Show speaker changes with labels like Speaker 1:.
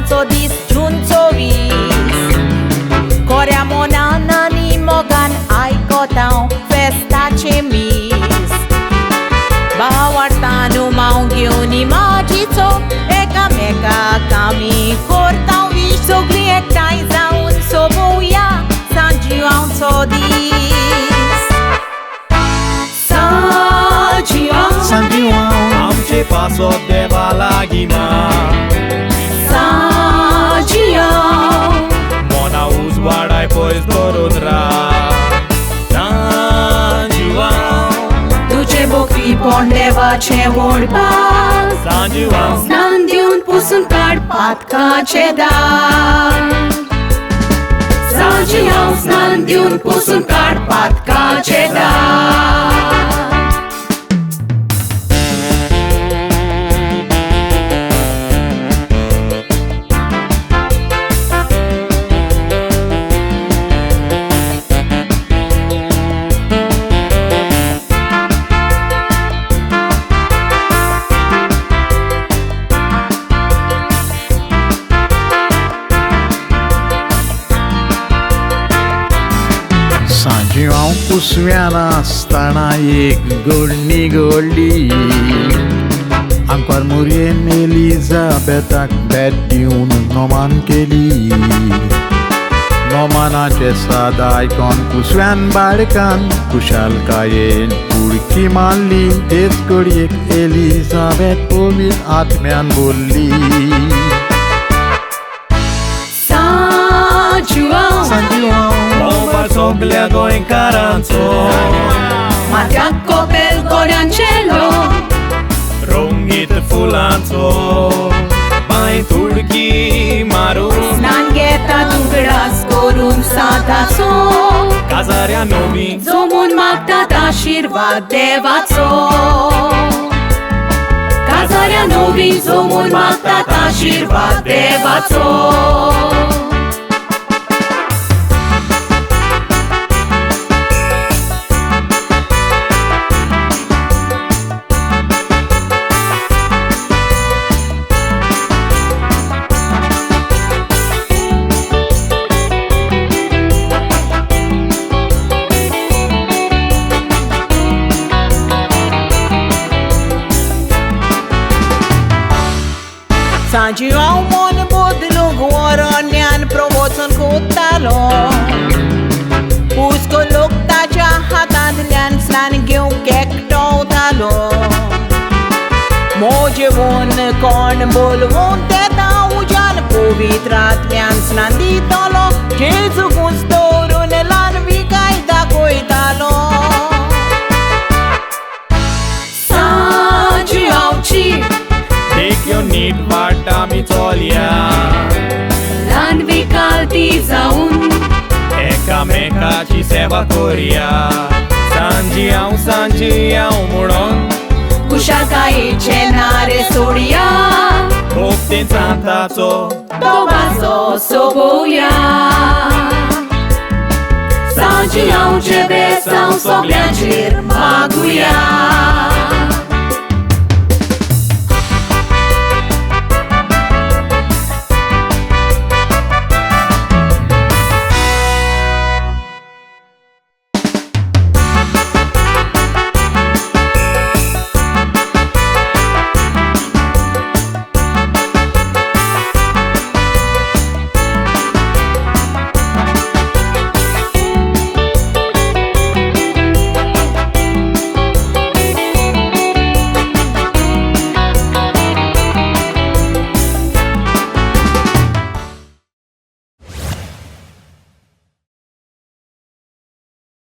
Speaker 1: co disgiunto vis Corea monana ni mogan ai cotão festace mis Bawartanu maungiuni magito Eka meka kami cortão vis Sogliek taiza un sobuia San João so dis
Speaker 2: San João
Speaker 3: आमचे पासोत देवा लागीना
Speaker 1: San João
Speaker 3: Mona उजवाडाय पयस दवरून San João
Speaker 1: Duce bocri pondevace vorba
Speaker 3: San João
Speaker 1: Snan diun pusun Carpat ce da San João snan diun pusun Carpat ce da
Speaker 2: San João pusviana stana ek golli Ancor murien Elizabeth bediun noman keli Noman acesta daikon pusvian barkan Kushal kayen purki malli Escoriek Elizabeth povit atmean bolli
Speaker 1: San João
Speaker 2: San João
Speaker 3: Bomba sogliago in caranzo
Speaker 1: Matiacco pel coriancello
Speaker 3: Rongit fulanzo Mai turchi maru
Speaker 1: Nangheta dugras corun sataso
Speaker 3: Cazarea novi
Speaker 1: Zomun magtata shirvat devaco Cazarea novi zomun magtata shirvat devaco San João mon bodlung waronian promotion kutalo Pusko lukta jahat lian slan gyung kek talo Moje won kon bol won teta ujan povitrat lian slan di talo Jesu gustorun lan vikai da koitalo San João chi
Speaker 3: Take your need vata mitolia
Speaker 1: Lan vikalti zaun
Speaker 3: Eka meka ci seva coria San João muron
Speaker 1: Kushaka e cenare soria
Speaker 3: Boftin santazo
Speaker 1: Dobazo soboia San João ce besão sobliancir maguia